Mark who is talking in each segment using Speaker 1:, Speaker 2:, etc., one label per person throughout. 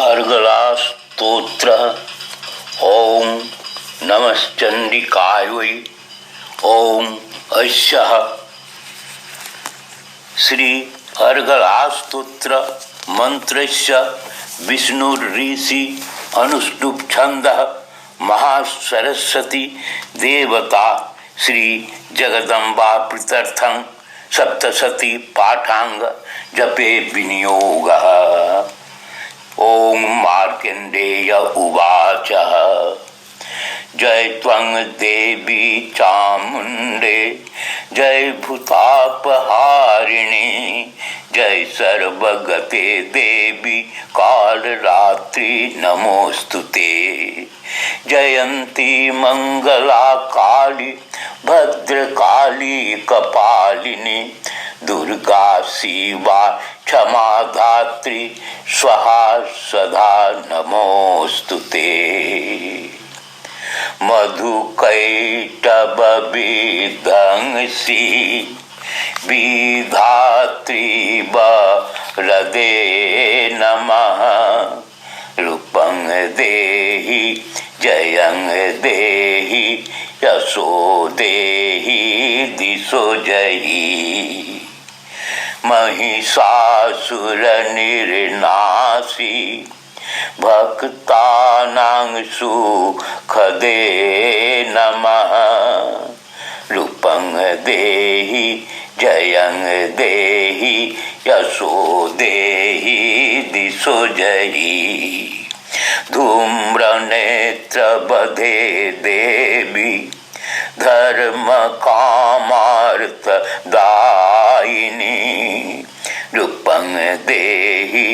Speaker 1: अर्गलास्तोत्र। ओम नमश्चंडिकाय वै। ओम ऐश्यः। श्री अर्गलास्तोत्र मंत्रस्य विष्णुऋषि अनुष्टुप छंदः महासरस्वती देवता श्री जगदम्बा प्रीत्यर्थं सप्तशती पाठांग जपे विनियोगः। ओम मार्कंडेय उवाच। जय त्वं देवी चामुंडे जय भूतापहारिणी जय सर्वगते देवी कालरात्रि नमोस्तुते। जयंती मंगला काली भद्रकाली कपालिनी दुर्गा शिवा क्षमा धात्री स्वाहा सदा नमोस्तुते। मधुकैटभ विध्वंसी विधात्री वरदे नमः। रूपं देहि जयं देहि यशो देहि दिशो जयि। महिषासुर निर्नाशी भक्तानां सुखदे नमः। रूपं देहि जयं देहि यशो देहि दिशो जयि। धूम्रनेत्रवधे देवी धर्म कामार्थ दायिनी। रूपं देहि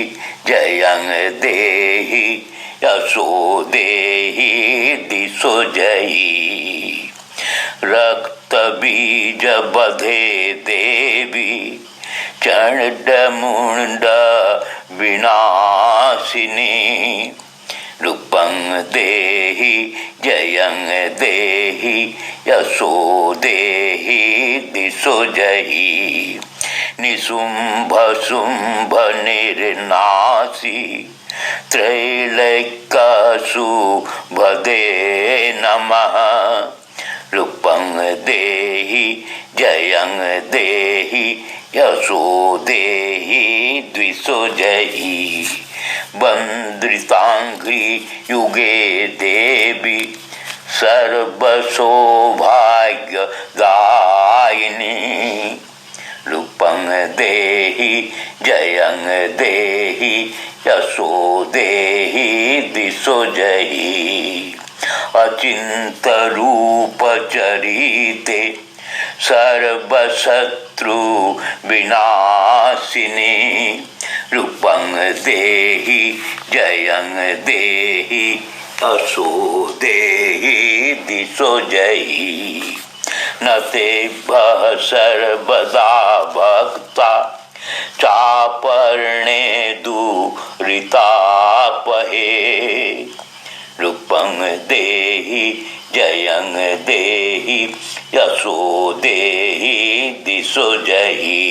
Speaker 1: जयं देहि यशो देहि दिशो जयि। रक्तबीज बधे देवी चंडमुंड विनाशिनी। रूपं देहि जयं देहि यशो देहि दिशो जयि। निशुंभ शुंभ निर्नाशी त्रैलोक्यशुभदे नमः। रूपं देहि जयं देहि यशो देहि द्विषो जयि। वंद्रितांघ्रि युगे देवी सर्वसौभाग्यदायिनी। रूपं देहि जयं देहि यशो देहि दिशो जयि। अचिंत रूप चरिते सर्वशत्रु विनाशिनी। रूपं देहि जयं देहि यशो देहि दिशो जयि। न तेभ्यः सर्वदा भक्ता चापर्णे दुरितापहे। रूपं देहि जयं देहि यशो देहि दिशो जयि।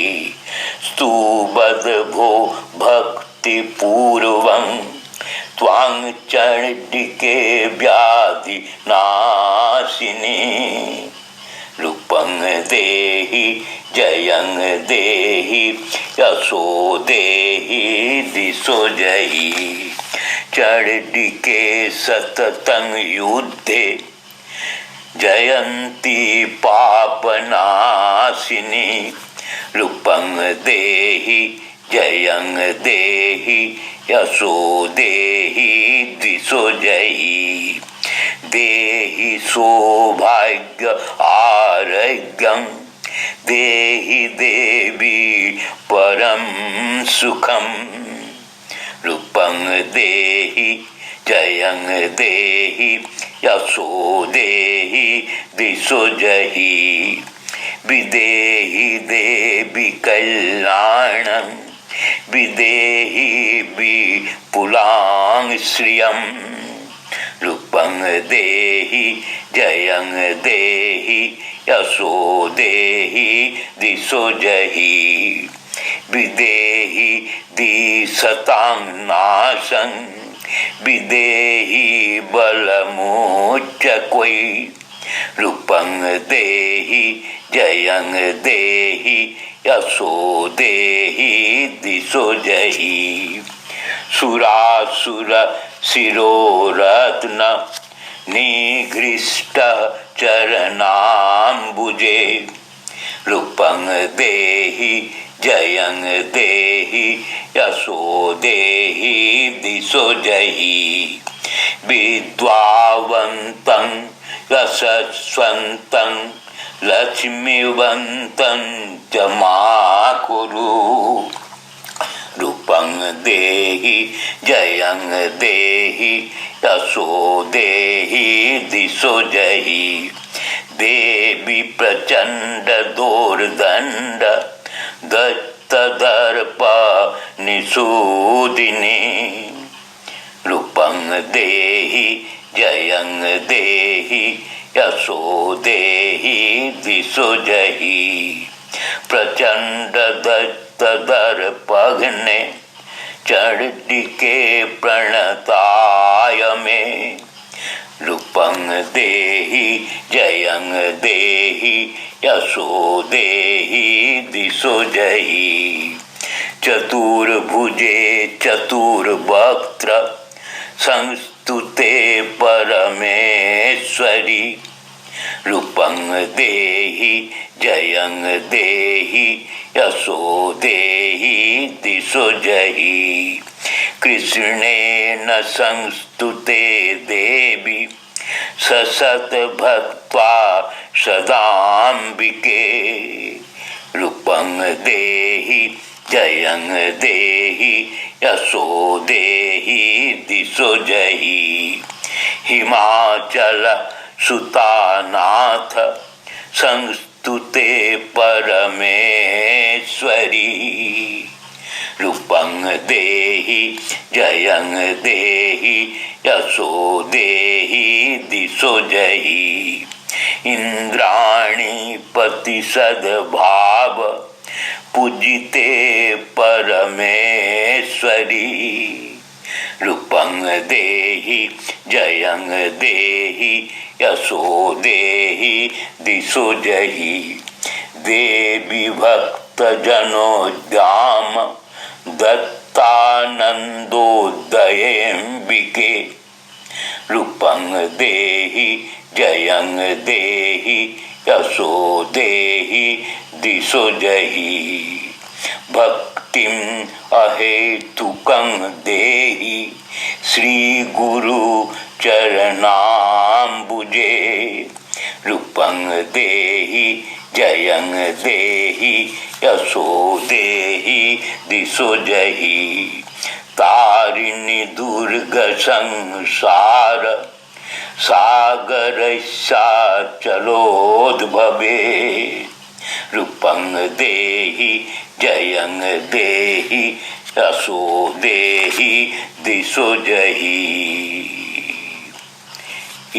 Speaker 1: स्तुवद्भो भक्तिपूर्वं त्वां चंडिके व्याधि नाशिनी। रूपं देहि जयं देहि यशो देहि दिशो जयि। चंडिके सततं युद्धे जयंती पापनाशिनी। रूपं देहि जयं देहि यशो देहि दिशो जयि। देहि सौभाग्य आरोग्यं देहि देवी परं सुखं। रूपं देहि जयं देहि यशो देहि दिशो जयि। विदेहि देवी कल्याणं विदेहि विपुलां श्रियं। रूपं देहि जयं देहि यशो देहि दिशो जयि। विदेहि दिशतां नाशं विदेहि बलमुच्च कोई रूपं देहि जयं देहि यशो देहि दिशो जहि सुरासुर शिरोरत्न निगृष्ट चरणाम्बुजे रूपं देहि जयं देहि यशो देहि दिशो जहि विद्यावन्तं यशस्वन्तं लक्ष्मीवन्तं च मा कुरु रूपं देहि जयं देहि यशो देहि दिशो जहि देवी प्रचंड दोर्दंड दत्तदर्प निषूदिनी रूपं देहि जयं देहि यशो देहि दिशो जहि प्रचंड दत्तदर्पघ्ने चंडिके प्रणताय मे रूपं देहि जयं देहि यशो देहि दिशो जहि चतुर्भुजे चतुर्वक्त्र संस्तुते परमेश्वरी रूपं देहि जयं देहि यशो देहि दिशो जहि कृष्णेन संस्तुते देवी ससत भक्त्वा सदाम्बिके रूपं देहि जयं देहि यशो देहि दिशो जहि हिमाचल सुतानाथ संस्तुते परमेश्वरी रूपं देहि जयं देहि यशो देहि दिशो जहि इंद्राणी पति सद्भाव पूजिते परमेश्वरी रूपं देहि जयं देहि यशो देहि दिशो जहि देवी भक्त जनोद्याम दत्तानंदोदयेम्बिके रूपं देहि जयं देहि यशो देहि दिशो जहि भक्तिं अहेतुकं देहि श्री गुरु चरणाम्बुजे रूपं देहि जयं देहि यशो देहि दिशो जहि तारिणी दुर्ग संसार सागरस्याचलोद्भवे रूपं देहि जयं देहि यशो देहि दिशो जहि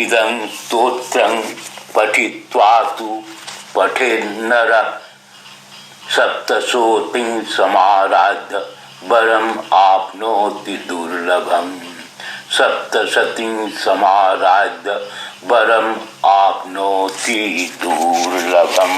Speaker 1: इदं स्तोत्रं पठित्वा तु पठेन्नर सप्तशोतिं समाराध्य वरम् आप्नोति दुर्लभम् सप्तशतीं समाराध्य वरम् आप्नोति दुर्लभम्।